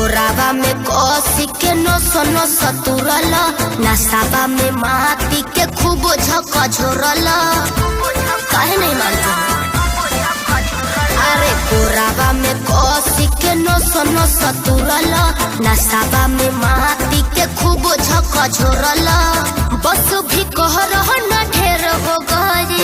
कोरावा में कोसी के नो सतुरल नसावा में माटी के खूब झका झोरल काहे नहीं मानते। अरे कोरावा में कोसी के नो सतुरल नसावा में माटी के खूब झका झोरल बस भी कह रह न ढेर हो गई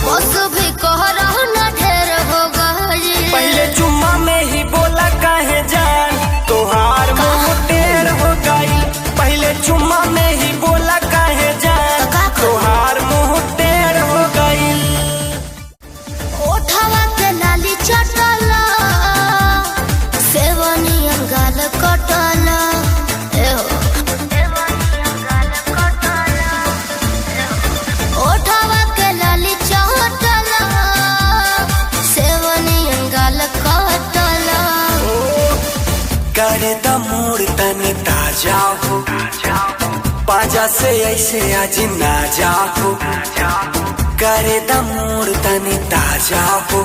बस भी कह रह न ढेर हो गई। पहले चुम्मा में ही बोला काहे जान तोहार मुंह टेढ़ हो गई। पहले चुम्मा में ही बोला काहे जान तोहार मुंह टेढ़ हो गई। ओठवा के लाली चटला सेवनी अंगाल कटला ओठवा के लाली चटला सेवनी अंगाल कटला। करे द मूड तनी ताजा हो पाजा से ऐसे आज ना जाओ। करे द मूड तनी ताजा हो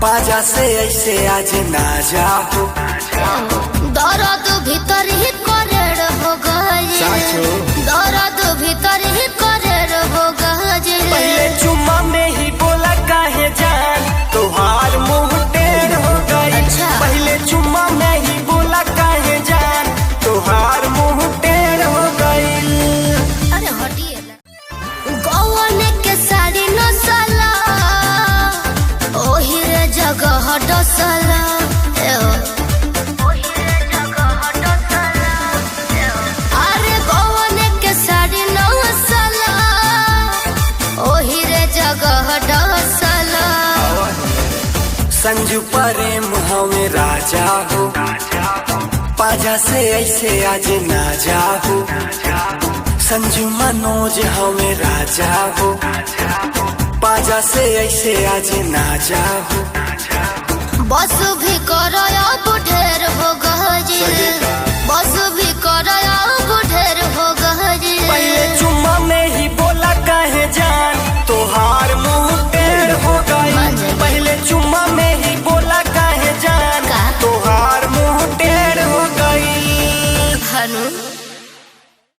पाजा से ऐसे आज ना जाओ। दर्द भीतर ही करेड़ हो गई दर्द भीतर ही करेड़ हो गई। पहले चुम्मा में ही बोला काहे जान तोहार मुंह टेढ़ हो गई। पहले चुम्मा में ही बोला काहे जान तोहार मुंह टेढ़ हो गई। अरे हटिए गौन के साड़ी नसला ओही रे जगह डसला अरे गौन के साड़ी नसला ओही रे जगह डसला। संजू प्रेम हमें राजा हो पाजा से ऐसे आज ना जाओ। संजू मनोज हमें राजा हो पाजा से ऐसे आज ना जाओ। बस भी करो अब ढेर हो गई